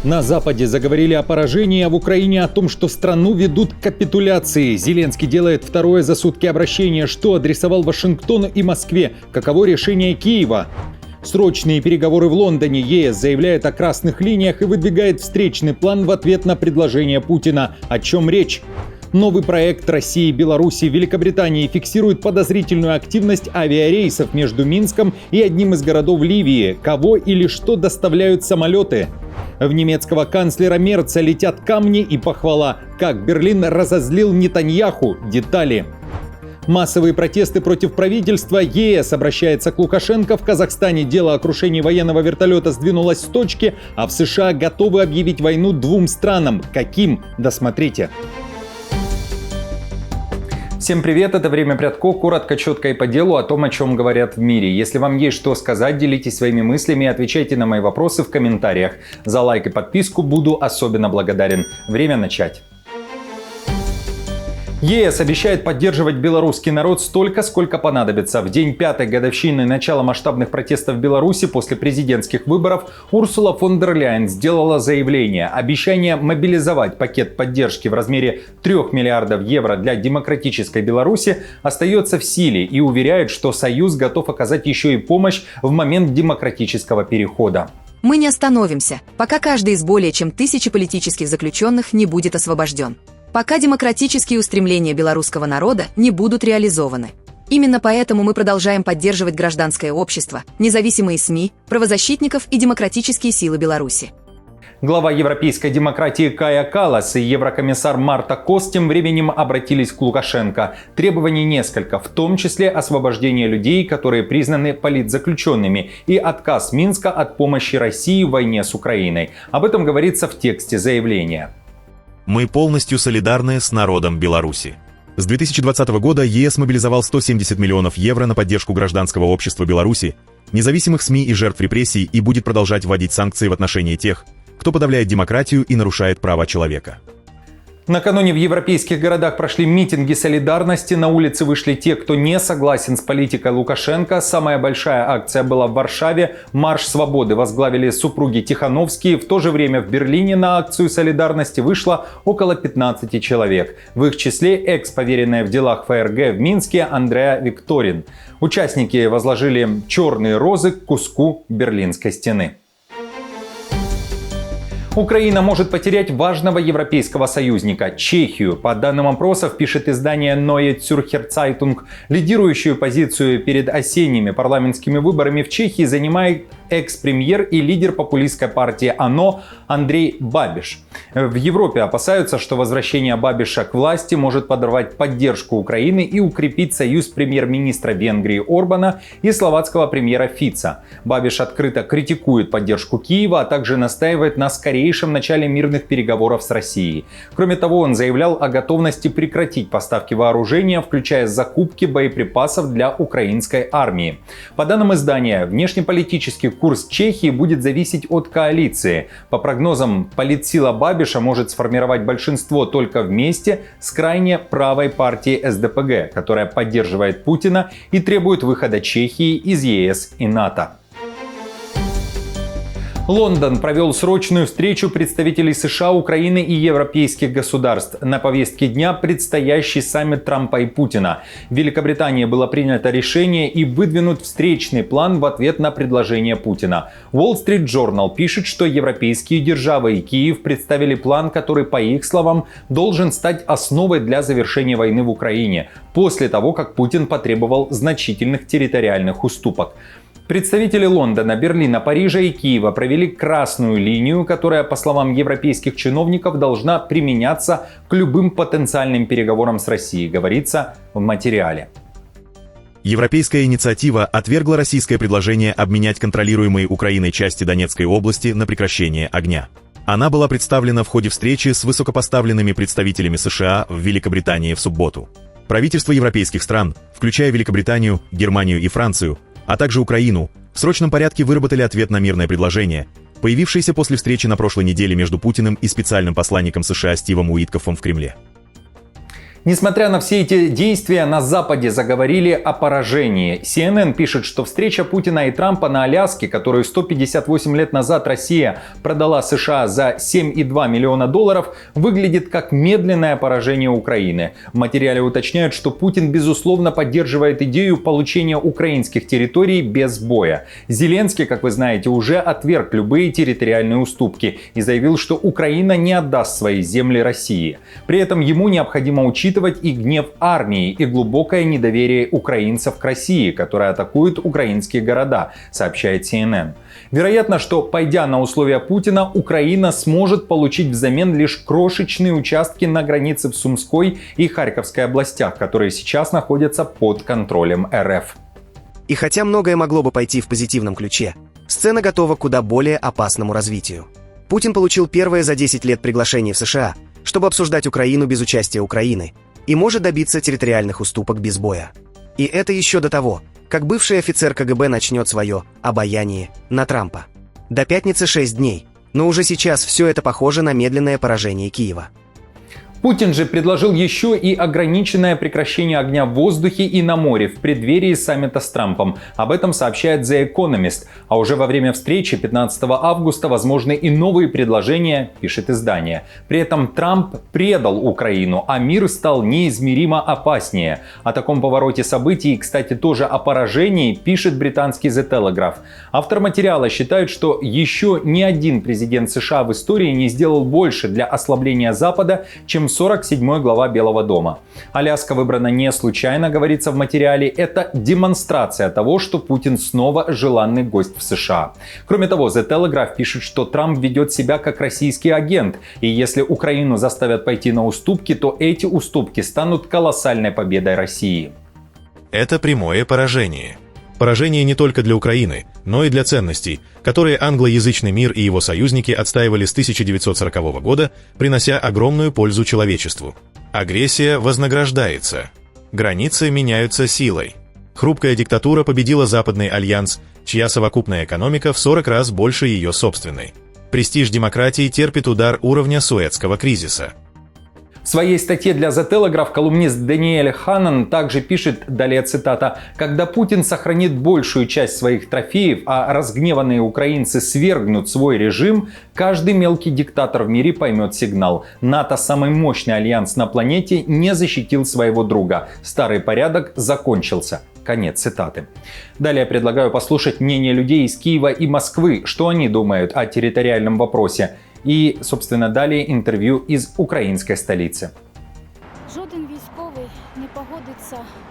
На Западе заговорили о поражении, а в Украине о том, что страну ведут к капитуляции. Зеленский делает второе за сутки обращение, что адресовал Вашингтону и Москве. Каково решение Киева? Срочные переговоры в Лондоне. ЕС заявляет о красных линиях и выдвигает встречный план в ответ на предложение Путина. О чем речь? Новый проект России, Беларуси, Великобритании фиксирует подозрительную активность авиарейсов между Минском и одним из городов Ливии. Кого или что доставляют самолеты? В немецкого канцлера Мерца летят камни и похвала. Как Берлин разозлил Нетаньяху. Детали. Массовые протесты против правительства. ЕС обращается к Лукашенко. В Казахстане дело о крушении военного вертолета сдвинулось с точки, а в США готовы объявить войну двум странам. Каким? Досмотрите. Всем привет, это «Время Прядко», коротко, четко и по делу о том, о чем говорят в мире. Если вам есть что сказать, делитесь своими мыслями и отвечайте на мои вопросы в комментариях. За лайк и подписку буду особенно благодарен. Время начать. ЕС обещает поддерживать белорусский народ столько, сколько понадобится. В день 5-й годовщины начала масштабных протестов в Беларуси после президентских выборов Урсула фон дер Ляйен сделала заявление. Обещание мобилизовать пакет поддержки в размере 3 миллиардов евро для демократической Беларуси остается в силе и уверяет, что Союз готов оказать еще и помощь в момент демократического перехода. Мы не остановимся, пока каждый из более чем 1000 политических заключенных не будет освобожден. Пока демократические устремления белорусского народа не будут реализованы. Именно поэтому мы продолжаем поддерживать гражданское общество, независимые СМИ, правозащитников и демократические силы Беларуси. Глава европейской демократии Кая Каллас и еврокомиссар Марта Кос тем временем обратились к Лукашенко. Требований несколько, в том числе освобождение людей, которые признаны политзаключенными, и отказ Минска от помощи России в войне с Украиной. Об этом говорится в тексте заявления. Мы полностью солидарны с народом Беларуси. С 2020 года ЕС мобилизовал 170 миллионов евро на поддержку гражданского общества Беларуси, независимых СМИ и жертв репрессий и будет продолжать вводить санкции в отношении тех, кто подавляет демократию и нарушает права человека. Накануне в европейских городах прошли митинги солидарности. На улицы вышли те, кто не согласен с политикой Лукашенко. Самая большая акция была в Варшаве. Марш свободы возглавили супруги Тихановские. В то же время в Берлине на акцию солидарности вышло около 15 человек. В их числе экс-поверенная в делах ФРГ в Минске Андреа Викторин. Участники возложили черные розы к куску Берлинской стены. Украина может потерять важного европейского союзника – Чехию. По данным опросов, пишет издание Neue Zürcher Zeitung, лидирующую позицию перед осенними парламентскими выборами в Чехии занимает экс-премьер и лидер популистской партии ОНО Андрей Бабиш. В Европе опасаются, что возвращение Бабиша к власти может подорвать поддержку Украины и укрепить союз премьер-министра Венгрии Орбана и словацкого премьера Фица. Бабиш открыто критикует поддержку Киева, а также настаивает на скорейшем начале мирных переговоров с Россией. Кроме того, он заявлял о готовности прекратить поставки вооружения, включая закупки боеприпасов для украинской армии. По данным издания, внешнеполитический курс Чехии будет зависеть от коалиции. По прогнозам, политсила Бабиша может сформировать большинство только вместе с крайне правой партией СДПГ, которая поддерживает Путина и требует выхода Чехии из ЕС и НАТО. Лондон провел срочную встречу представителей США, Украины и европейских государств. На повестке дня предстоящий саммит Трампа и Путина. В Великобритании было принято решение и выдвинут встречный план в ответ на предложение Путина. Wall Street Journal пишет, что европейские державы и Киев представили план, который, по их словам, должен стать основой для завершения войны в Украине, после того, как Путин потребовал значительных территориальных уступок. Представители Лондона, Берлина, Парижа и Киева провели красную линию, которая, по словам европейских чиновников, должна применяться к любым потенциальным переговорам с Россией, говорится в материале. Европейская инициатива отвергла российское предложение обменять контролируемые Украиной части Донецкой области на прекращение огня. Она была представлена в ходе встречи с высокопоставленными представителями США в Великобритании в субботу. Правительства европейских стран, включая Великобританию, Германию и Францию, а также Украину, в срочном порядке выработали ответ на мирное предложение, появившееся после встречи на прошлой неделе между Путиным и специальным посланником США Стивом Уиткоффом в Кремле. Несмотря на все эти действия, на Западе заговорили о поражении. CNN пишет, что встреча Путина и Трампа на Аляске, которую 158 лет назад Россия продала США за $7,2 миллиона, выглядит как медленное поражение Украины. В материале уточняют, что Путин безусловно поддерживает идею получения украинских территорий без боя. Зеленский, как вы знаете, уже отверг любые территориальные уступки и заявил, что Украина не отдаст свои земли России. При этом ему необходимо учитывать и гнев армии, и глубокое недоверие украинцев к России, которая атакует украинские города, сообщает CNN. Вероятно, что, пойдя на условия Путина, Украина сможет получить взамен лишь крошечные участки на границе в Сумской и Харьковской областях, которые сейчас находятся под контролем РФ. И хотя многое могло бы пойти в позитивном ключе, сцена готова к куда более опасному развитию. Путин получил первое за 10 лет приглашение в США, чтобы обсуждать Украину без участия Украины, и может добиться территориальных уступок без боя. И это еще до того, как бывший офицер КГБ начнет свое обаяние на Трампа. До пятницы 6 дней, но уже сейчас все это похоже на медленное поражение Киева. Путин же предложил еще и ограниченное прекращение огня в воздухе и на море в преддверии саммита с Трампом. Об этом сообщает The Economist. А уже во время встречи 15 августа возможны и новые предложения, пишет издание. При этом Трамп предал Украину, а мир стал неизмеримо опаснее. О таком повороте событий, кстати, тоже о поражении, пишет британский The Telegraph. Автор материала считает, что еще ни один президент США в истории не сделал больше для ослабления Запада, чем 47 глава Белого дома. Аляска выбрана не случайно, говорится в материале. Это демонстрация того, что Путин снова желанный гость в США. Кроме того, The Telegraph пишет, что Трамп ведет себя как российский агент. И если Украину заставят пойти на уступки, то эти уступки станут колоссальной победой России. Это прямое поражение. Поражение не только для Украины, но и для ценностей, которые англоязычный мир и его союзники отстаивали с 1940 года, принося огромную пользу человечеству. Агрессия вознаграждается. Границы меняются силой. Хрупкая диктатура победила Западный альянс, чья совокупная экономика в 40 раз больше ее собственной. Престиж демократии терпит удар уровня Суэцкого кризиса. В своей статье для The Telegraph колумнист Даниэль Ханнан также пишет, далее цитата, «Когда Путин сохранит большую часть своих трофеев, а разгневанные украинцы свергнут свой режим, каждый мелкий диктатор в мире поймет сигнал. НАТО, самый мощный альянс на планете, не защитил своего друга. Старый порядок закончился». Конец цитаты. Далее предлагаю послушать мнение людей из Киева и Москвы, что они думают о территориальном вопросе. И, собственно, далее интервью из украинской столицы.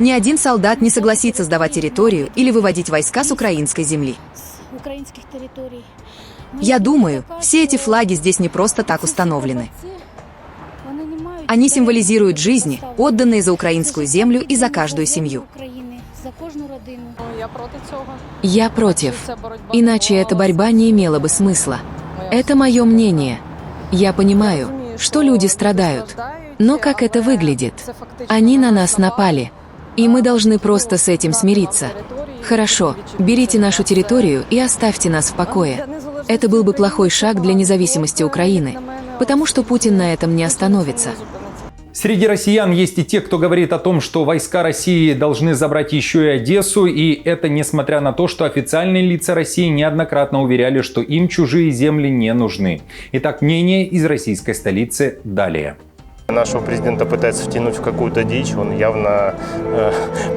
Ни один солдат не согласится сдавать территорию или выводить войска с украинской земли. Я думаю, все эти флаги здесь не просто так установлены. Они символизируют жизни, отданные за украинскую землю и за каждую семью. Я против. Иначе эта борьба не имела бы смысла. Это мое мнение. Я понимаю, что люди страдают. Но как это выглядит? Они на нас напали. И мы должны просто с этим смириться. Хорошо, берите нашу территорию и оставьте нас в покое. Это был бы плохой шаг для независимости Украины, потому что Путин на этом не остановится. Среди россиян есть и те, кто говорит о том, что войска России должны забрать еще и Одессу, и это несмотря на то, что официальные лица России неоднократно уверяли, что им чужие земли не нужны. Итак, мнение из российской столицы далее. Нашего президента пытается втянуть в какую-то дичь, он явно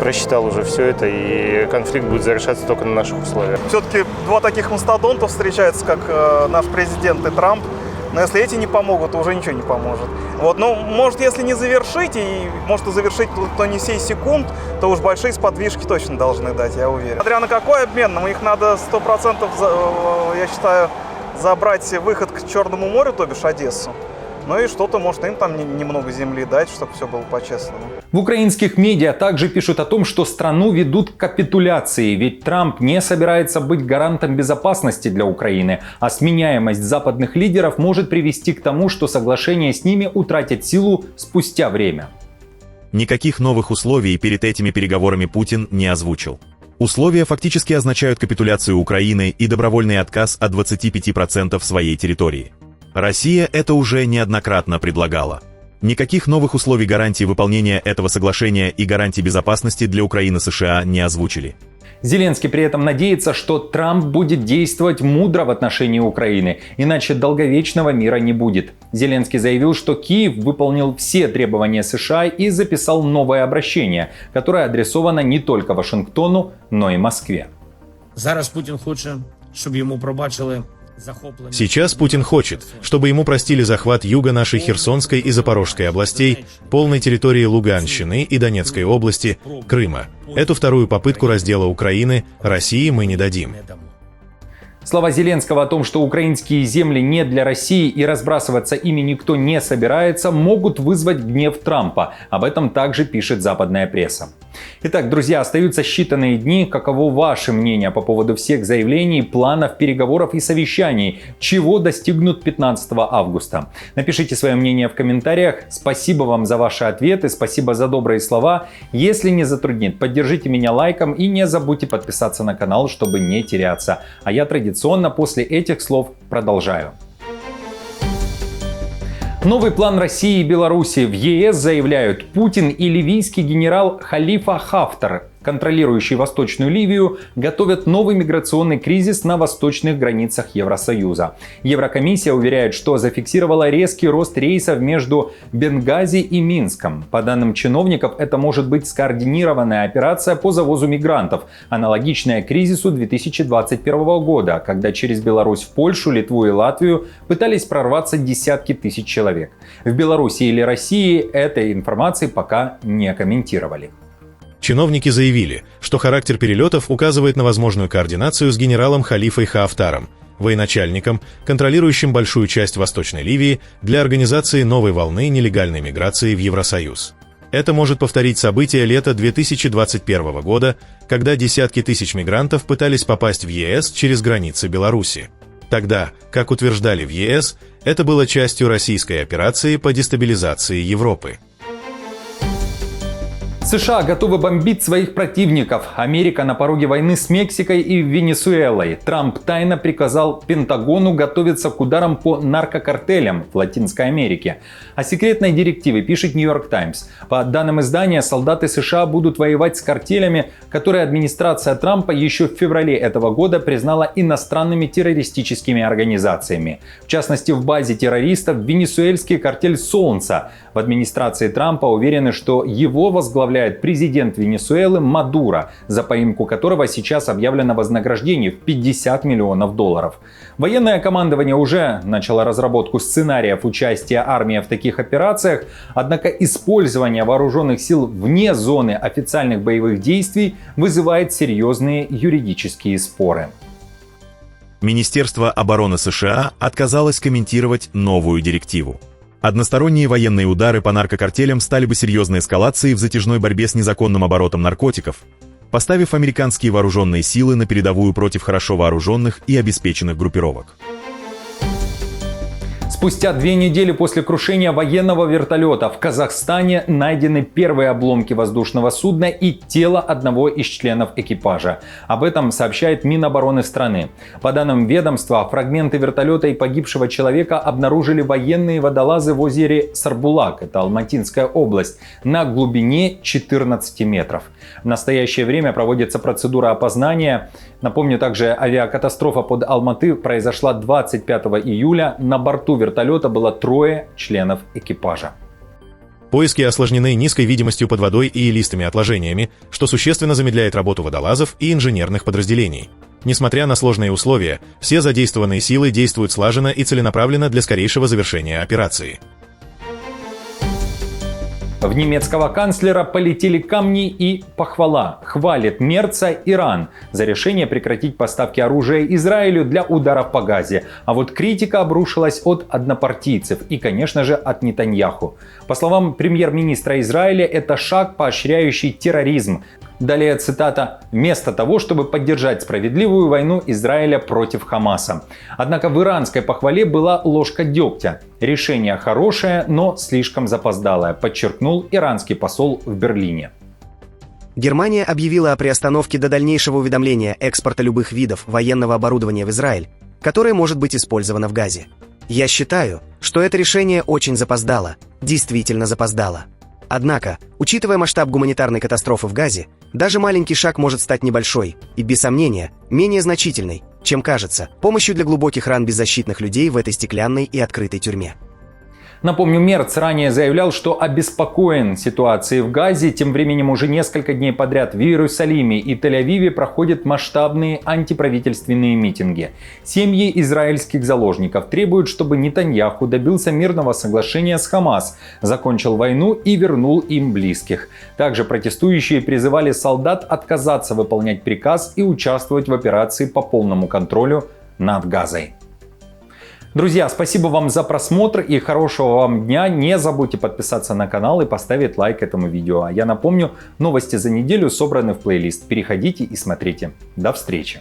просчитал уже все это, и конфликт будет завершаться только на наших условиях. Все-таки два таких мастодонта встречаются, как наш президент и Трамп. Но если эти не помогут, то уже ничего не поможет. Вот, ну, может, если не завершить, и может завершить то не сей секунд, то уж большие сподвижки точно должны дать, я уверен. Смотря на какой обмен, нам их надо 100%, я считаю, забрать выход к Черному морю, то бишь Одессу. Ну и что-то, может, им там немного земли дать, чтобы все было по-честному. В украинских медиа также пишут о том, что страну ведут к капитуляции, ведь Трамп не собирается быть гарантом безопасности для Украины, а сменяемость западных лидеров может привести к тому, что соглашение с ними утратит силу спустя время. Никаких новых условий перед этими переговорами Путин не озвучил. Условия фактически означают капитуляцию Украины и добровольный отказ от 25% своей территории. Россия это уже неоднократно предлагала. Никаких новых условий гарантии выполнения этого соглашения и гарантий безопасности для Украины США не озвучили. Зеленский при этом надеется, что Трамп будет действовать мудро в отношении Украины, иначе долговечного мира не будет. Зеленский заявил, что Киев выполнил все требования США и записал новое обращение, которое адресовано не только Вашингтону, но и Москве. Зараз Путін хоче, щоб йому пробачили захоплення. Сейчас Путин хочет, чтобы ему простили захват юга нашей Херсонской и Запорожской областей, полной территории Луганщины и Донецкой области, Крыма. Эту вторую попытку раздела Украины России мы не дадим. Слова Зеленского о том, что украинские земли не для России и разбрасываться ими никто не собирается, могут вызвать гнев Трампа. Об этом также пишет западная пресса. Итак, друзья, остаются считанные дни. Каково ваше мнение по поводу всех заявлений, планов, переговоров и совещаний? Чего достигнут 15 августа? Напишите свое мнение в комментариях. Спасибо вам за ваши ответы, спасибо за добрые слова. Если не затруднит, поддержите меня лайком и не забудьте подписаться на канал, чтобы не теряться. А я традиционно после этих слов продолжаю. Новый план России и Беларуси. В ЕС заявляют, Путин и ливийский генерал Халифа Хафтар, контролирующий Восточную Ливию, готовят новый миграционный кризис на восточных границах Евросоюза. Еврокомиссия уверяет, что зафиксировала резкий рост рейсов между Бенгази и Минском. По данным чиновников, это может быть скоординированная операция по завозу мигрантов, аналогичная кризису 2021 года, когда через Беларусь в Польшу, Литву и Латвию пытались прорваться десятки тысяч человек. В Беларуси или России этой информации пока не комментировали. Чиновники заявили, что характер перелетов указывает на возможную координацию с генералом Халифой Хафтаром, военачальником, контролирующим большую часть Восточной Ливии для организации новой волны нелегальной миграции в Евросоюз. Это может повторить события лета 2021 года, когда десятки тысяч мигрантов пытались попасть в ЕС через границы Беларуси. Тогда, как утверждали в ЕС, это было частью российской операции по дестабилизации Европы. США готовы бомбить своих противников. Америка на пороге войны с Мексикой и Венесуэлой. Трамп тайно приказал Пентагону готовиться к ударам по наркокартелям в Латинской Америке. О секретной директиве пишет Нью-Йорк Таймс. По данным издания, солдаты США будут воевать с картелями, которые администрация Трампа еще в феврале этого года признала иностранными террористическими организациями. В частности, в базе террористов венесуэльский картель «Солнца». В администрации Трампа уверены, что его возглавляет президент Венесуэлы Мадуро, за поимку которого сейчас объявлено вознаграждение в $50 миллионов. Военное командование уже начало разработку сценариев участия армии в таких операциях, однако использование вооруженных сил вне зоны официальных боевых действий вызывает серьезные юридические споры. Министерство обороны США отказалось комментировать новую директиву. Односторонние военные удары по наркокартелям стали бы серьезной эскалацией в затяжной борьбе с незаконным оборотом наркотиков, поставив американские вооруженные силы на передовую против хорошо вооруженных и обеспеченных группировок. Спустя 2 недели после крушения военного вертолета в Казахстане найдены первые обломки воздушного судна и тело одного из членов экипажа. Об этом сообщает Минобороны страны. По данным ведомства, фрагменты вертолета и погибшего человека обнаружили военные водолазы в озере Сарбулак, это Алматинская область, на глубине 14 метров. В настоящее время проводится процедура опознания. Напомню, также авиакатастрофа под Алматы произошла 25 июля. На борту вертолета было 3 членов экипажа. Поиски осложнены низкой видимостью под водой и илистыми отложениями, что существенно замедляет работу водолазов и инженерных подразделений. Несмотря на сложные условия, все задействованные силы действуют слаженно и целенаправленно для скорейшего завершения операции. В немецкого канцлера полетели камни и похвала. Хвалит Мерца Иран за решение прекратить поставки оружия Израилю для ударов по Газе. А вот критика обрушилась от однопартийцев и, конечно же, от Нетаньяху. По словам премьер-министра Израиля, это шаг, поощряющий терроризм. Далее цитата: «Вместо того, чтобы поддержать справедливую войну Израиля против Хамаса». Однако в иранской похвале была ложка дегтя. Решение хорошее, но слишком запоздалое, подчеркнул иранский посол в Берлине. Германия объявила о приостановке до дальнейшего уведомления экспорта любых видов военного оборудования в Израиль, которое может быть использовано в Газе. Я считаю, что это решение очень запоздало, действительно запоздало. Однако, учитывая масштаб гуманитарной катастрофы в Газе, даже маленький шаг может стать небольшой и, без сомнения, менее значительной, чем кажется, помощью для глубоких ран беззащитных людей в этой стеклянной и открытой тюрьме. Напомню, Мерц ранее заявлял, что обеспокоен ситуацией в Газе. Тем временем уже несколько дней подряд в Иерусалиме и Тель-Авиве проходят масштабные антиправительственные митинги. Семьи израильских заложников требуют, чтобы Нетаньяху добился мирного соглашения с Хамас, закончил войну и вернул им близких. Также протестующие призывали солдат отказаться выполнять приказ и участвовать в операции по полному контролю над Газой. Друзья, спасибо вам за просмотр и хорошего вам дня. Не забудьте подписаться на канал и поставить лайк этому видео. А я напомню, новости за неделю собраны в плейлист. Переходите и смотрите. До встречи!